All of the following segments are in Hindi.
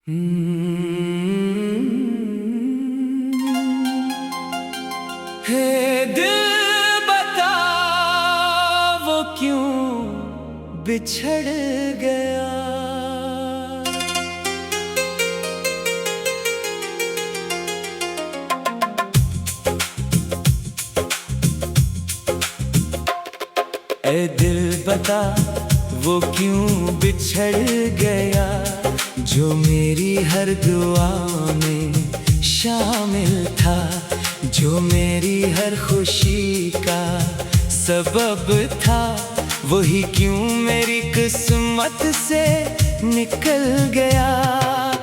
हे दिल बता वो क्यों बिछड़ गया। ए दिल बता वो क्यों बिछड़ गया, जो मेरी हर दुआ में शामिल था, जो मेरी हर खुशी का सबब था। वही क्यों मेरी किस्मत से निकल गया।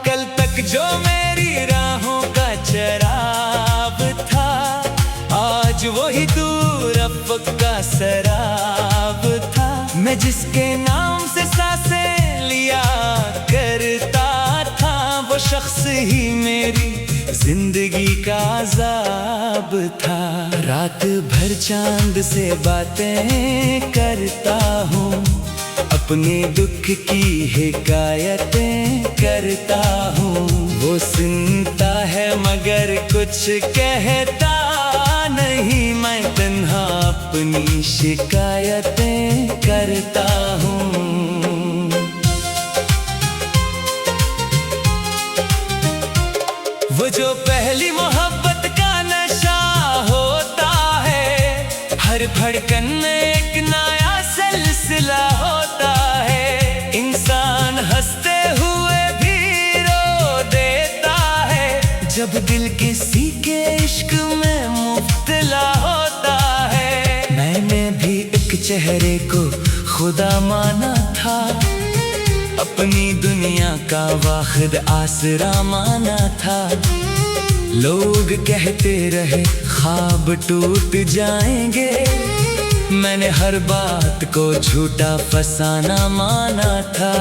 कल तक जो मेरी राहों का चराग था, आज वही दूर अफ़क़ का सराब था। मैं जिसके नाम से सांसें लिया करता था, वो शख्स ही मेरी जिंदगी का अज़ाब था। रात भर चांद से बातें करता हूँ, अपने दुख की हिकायतें करता हूँ। वो सुनता है मगर कुछ कहता नहीं, मैं तन्हा अपनी शिकायतें करता हूँ। वो जो पहली मोहब्बत का नशा होता है, हर धड़कन में एक नया सिलसिला होता है। इंसान हंसते हुए भी रो देता है, जब दिल किसी के इश्क में मुब्तला होता है। मैंने भी एक चेहरे को खुदा माना था, अपनी दुनिया का वाहिद आसरा माना था। लोग कहते रहे ख्वाब टूट जाएंगे, मैंने हर बात को झूठा फसाना माना था।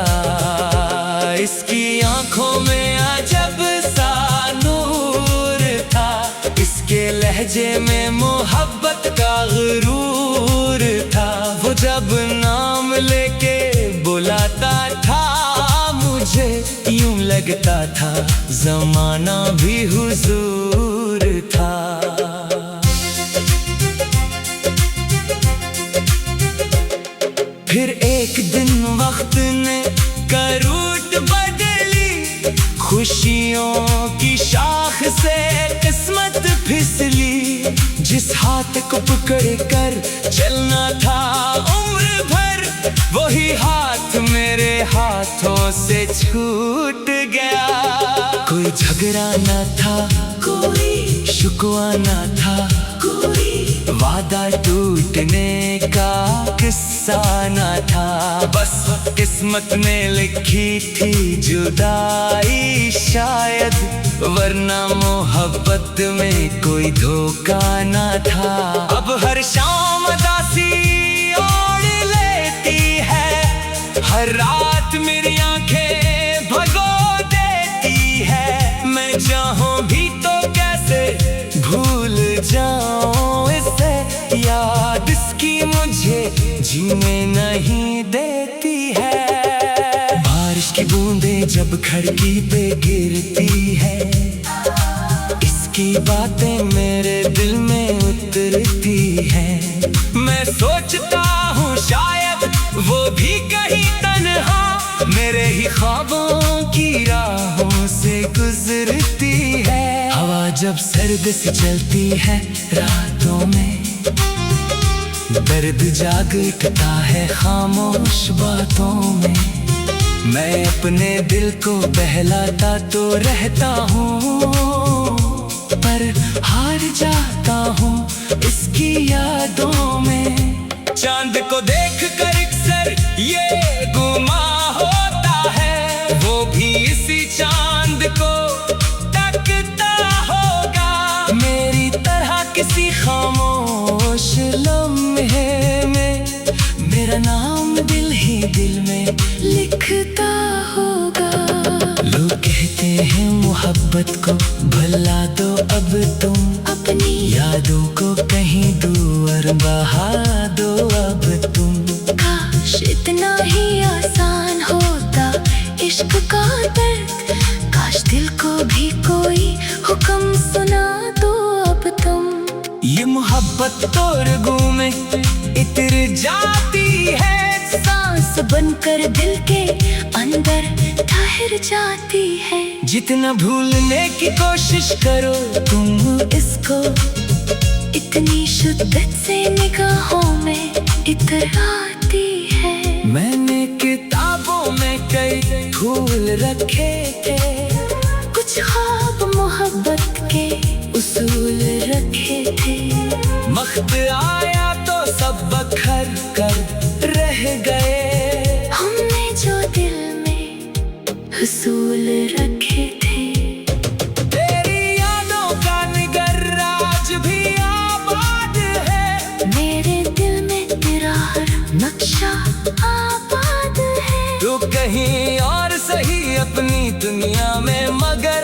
इसकी आंखों में अजब सा नूर था, इसके लहजे में मोहब्बत का गुरूर था। वो जब नाम लेके बुलाता था, मुझे यूं लगता था ज़माना भी हुजूर था। फिर एक दिन वक्त ने करूट बदली, खुशियों की शाख से किस्मत फिसली। जिस हाथ को पकड़ कर चलना था उम्र भर, वही हाथ मेरे हाथों से छूट गया। कोई झगड़ा न था, कोई शिकवा न था, कोई वादा टूटने का किस्सा न था। बस किस्मत ने लिखी थी जुदाई शायद, वरना मोहब्बत में कोई धोखा न था। अब हर शाम उदासी ओढ़ लेती है, हर रात मेरी आंखें भगो देती है। मैं चाहूं भी तो कैसे भूल जाऊं इसे, याद इसकी मुझे जीने नहीं देती है। बारिश की बूंदें जब खिड़की पे गिरती है, इसकी बातें मेरे दिल में उतरती हैं। मैं सोचता हूँ शायद वो भी कहीं तन्हा मेरे ही ख्वाबों की राहों से गुजरती है। हवा जब सर्द से चलती है रातों में, दर्द जाग उठता है खामोश बातों में। मैं अपने दिल को बहलाता तो रहता हूँ, पर हार जाता हूँ इसकी यादों में। चांद को देख कर अक्सर ये गुमा होता है, वो भी इसी चांद को तकता होगा। मेरी तरह किसी खामोश लम्हे में मेरा नाम दिल ही दिल में लिखता होगा। लोग कहते हैं मोहब्बत को भुला दो अब तुम, अपनी यादों को कहीं दूर बहा दो अब तुम। काश इतना ही आसान होता इश्क का दर्द, ठहर जाती है। जितना भूलने की कोशिश करो तुम इसको, इतनी शिद्दत से निगाहों में इतर आती है। मैंने किताबों में कई फूल रखे थे, कुछ ख्वाब मोहब्बत के उसूल रखे थे। वक्त आया तो सब बखर कर रह गए, हमने जो दिल में हुसूल रखे थे। तेरी यादों का निगर आज भी आबाद है, मेरे दिल में तेरा हर नक्शा आबाद है। तू कहीं और सही अपनी दुनिया में, मगर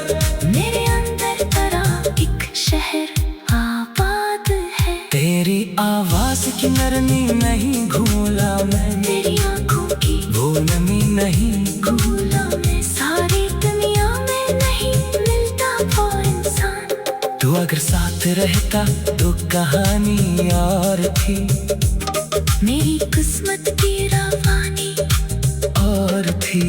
मेरे अंदर तेरा एक शहर आबाद है। तेरी आवाज की नरमी नहीं भूला मैं, तेरी आंखों की वो नमी नहीं भूला मैं। सारी दुनिया में नहीं मिलता वो इंसान, तू अगर साथ रहता तो कहानी और थी। मेरी किस्मत की रवानी और थी,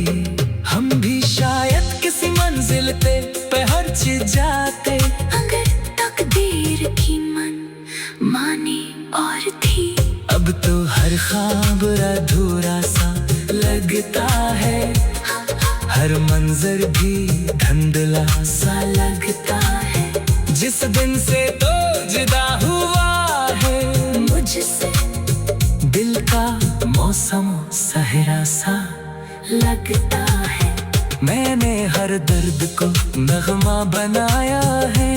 हम भी शायद किसी मंजिल पे पहुंच जाते, अगर तकदीर की मन मानी और थी। अब तो हर ख्वाब अधूरा सा लगता है, हर मंजर भी धुंधला सा लगता है। जिस दिन से तो जुदा हुआ है मुझसे, दिल का मौसम सहरा सा लगता है। मैंने हर दर्द को नगमा बनाया है,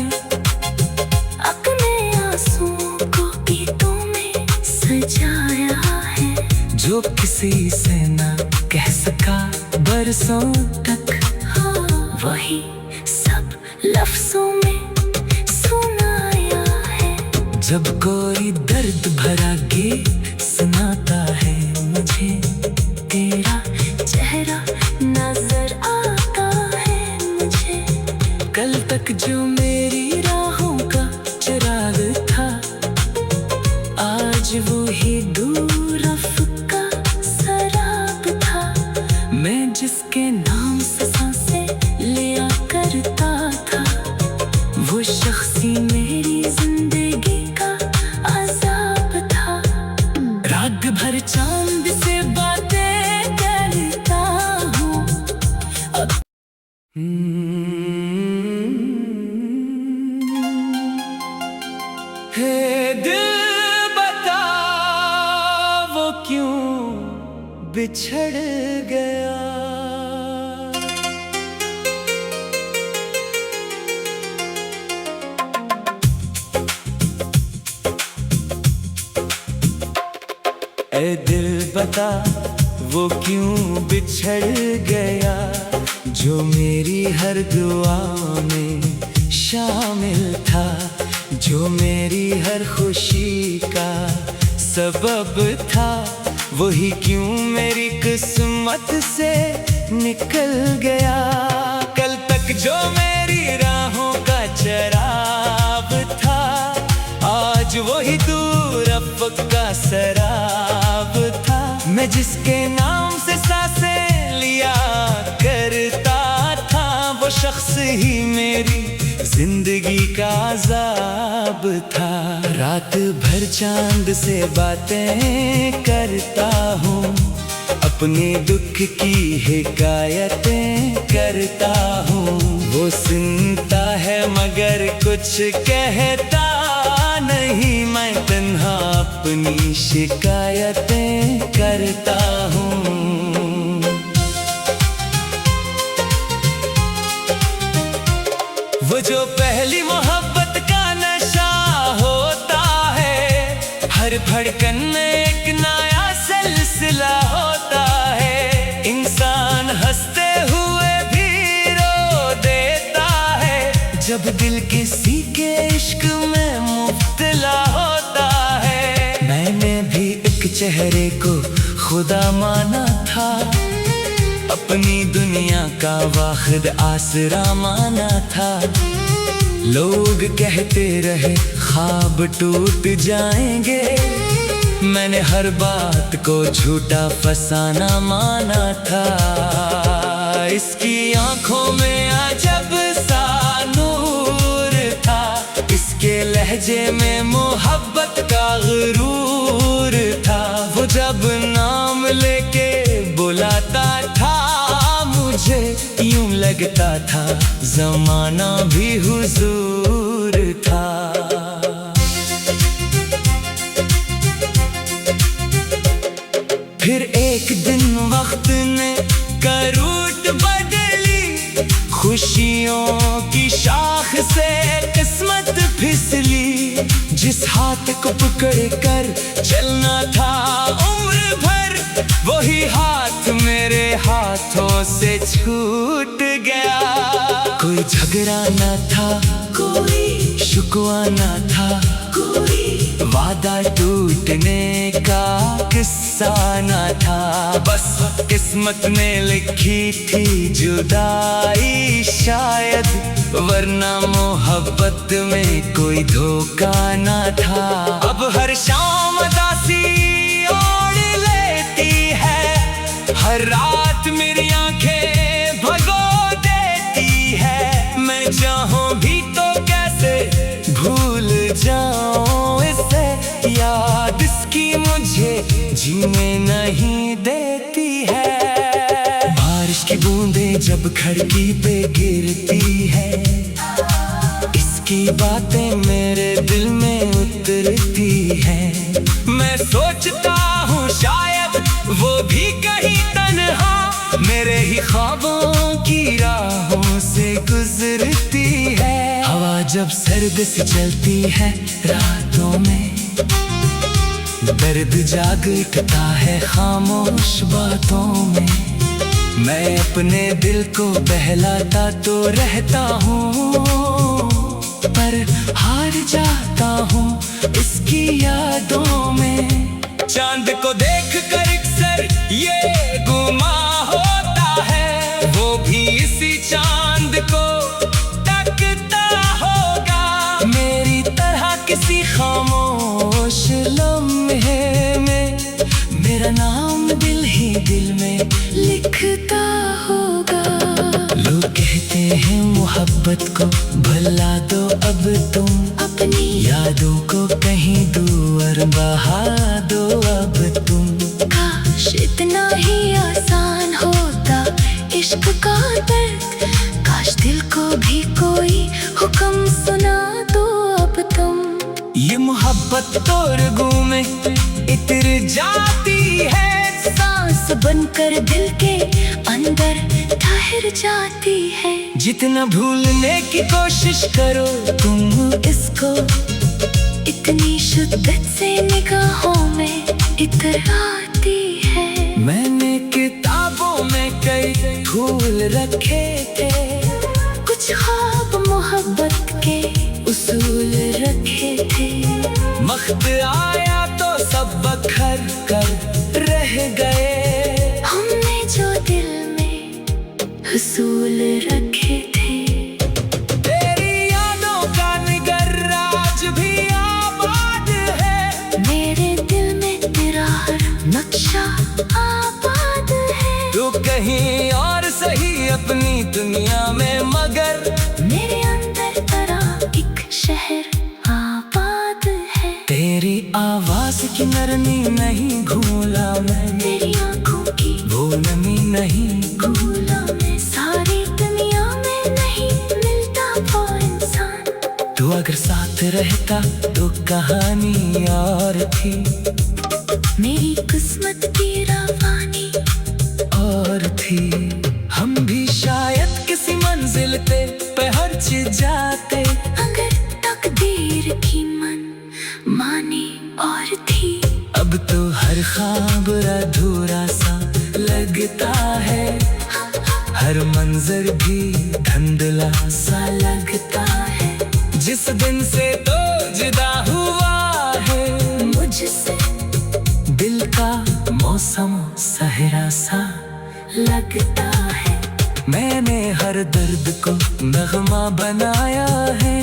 अपने आंसुओं को गीतों में सजाया है। जो किसी से ना कह सका बरसों तक, हाँ वही सब लफ्जों में सुनाया है। जब कोई दर्द भरा गीत सुनाता है मुझे, तेरा चेहरा नजर आता है मुझे। कल तक जो मेरी राहों का चिराग था, आज वो ही दूर अफ़क़ा शराब था। मैं जिसके नाम से सांसें लिया करता था, वो शख्स ही मेरी जिंदगी का अज़ाब था। रात भर चांद से बातें करता हूँ अब। हे दिल बता वो क्यों बिछड़ गया। ए दिल बता वो क्यों बिछड़ गया, जो मेरी हर दुआ में शामिल था, जो मेरी हर खुशी का सबब था। वही क्यों मेरी किस्मत से निकल गया। कल तक जो मेरी राहों का चराग था, आज वही दूर अफ़क़ा शराब था। मैं जिसके नाम से सांसें लिया करता था, वो शख्स ही मेरी जिंदगी का अज़ाब था। रात भर चांद से बातें करता हूँ, अपने दुख की हिकायतें करता हूँ। वो सुनता है मगर कुछ कहता नहीं, मैं तन्हा अपनी शिकायतें करता हूँ। वो जो पहली मोहब्बत का नशा होता है, हर धड़कन में एक नया सिलसिला होता है। इंसान हंसते हुए भी रो देता है, जब दिल किसी के इश्क में मुब्तला होता है। मैंने भी एक चेहरे को खुदा माना था, अपनी दुनिया का वाहिद आसरा माना था। लोग कहते रहे ख्वाब टूट जाएंगे, मैंने हर बात को झूठा फसाना माना था। इसकी आंखों में अजब सा नूर था, इसके लहजे में मोहब्बत का गुरूर था। वो जब नाम लेके बुलाता था मुझे, यूं लगता था जमाना भी हुजूर था। फिर एक दिन वक्त ने करूट बदली, खुशियों की शाख से किस्मत फिसली। जिस हाथ को पकड़ कर चलना था उम्र भर, वही हाथ मेरे हाथों से छूट गया। कोई झगड़ा न था, कोई शिकवा न था, कोई वादा टूटने का किस्सा न था। बस किस्मत ने लिखी थी जुदाई शायद, वरना मोहब्बत में कोई धोखा न था। अब हर शाम उदासी ओढ़ लेती है, हर रात मेरी आंखें भगो देती है। मैं चाहूं भी तो कैसे भूल जाऊं इसे, याद इसकी मुझे जीने नहीं देती है। बारिश की बूंदें जब खिड़की पे गिरती है, इसकी बातें मेरे दिल में उतरती है। मैं सोचता हूँ शायद वो भी कहीं तन्हा मेरे ही ख्वाबों की राहों से गुजरती है। हवा जब सर्द से चलती है रातों में, दर्द जाग उठता है खामोश बातों में। मैं अपने दिल को बहलाता तो रहता हूँ, पर हार जाता हूँ इसकी यादों में। चांद को देख कर अक्सर ये गुमा होता है, वो भी इसी चांद को तकता होगा। मेरी तरह किसी खामोश लम्हे में मेरा नाम दिल ही दिल में लिखता होगा। लोग कहते हैं मोहब्बत को भुला दो अब तुम, अपनी यादों को कहीं दूर बहा दो अब तुम। काश इतना ही आसान होता इश्क का दर्द, काश दिल को भी कोई हुक्म सुना दो अब तुम। ये मोहब्बत तो रगों में इतर जाती है, सांस बनकर दिल के अंदर ठहर जाती है। जितना भूलने की कोशिश करो तुम इसको, इतनी शिद्दत से निगाहों में इतर आती है। मैंने किताबों में कई फूल रखे थे, कुछ ख्वाब मोहब्बत के उसूल रखे थे। वक्त आया तो सब बखर कर रह गए, हमने जो दिल में हुसूल रखे थे। तेरी यादों का निगर आज भी आबाद है, मेरे दिल में तेरा हर नक्शा आबाद है। तू कहीं और सही अपनी दुनिया में, मगर मेरे अंदर तेरा एक शहर आबाद है। तेरी आवाज की नरमी नहीं भूला मैं, तेरी आंखों की वो नमी नहीं भूला मैं। सारी दुनिया में नहीं मिलता वो इंसान, तू अगर साथ रहता तो कहानी और थी। मेरी किस्मत की रवानी और थी, हम भी शायद किसी मंजिल पे पहुंच जाते, अगर तकदीर की मन मानी और थी। अब तो हर ख्वाब अधूरा सा लगता है, हर मंजर भी धुंधला सा लगता है। जिस दिन से तो जुदा हुआ है मुझसे, दिल का मौसम सहरा सा लगता है। मैंने हर दर्द को नगमा बनाया है,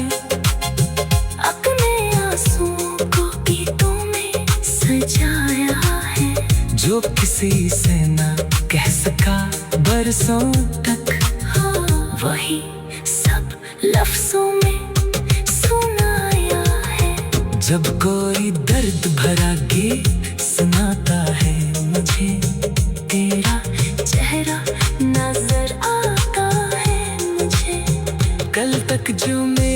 अपने आंसुओं को गीतों में सजाया है। जो किसी से ना कह सका बरसों तक। हाँ, वही सब लफ्जों में सुनाया है। जब कोई दर्द भरा गीत सुनाता है मुझे, तेरा चेहरा नजर आता है मुझे। कल तक जो मेरे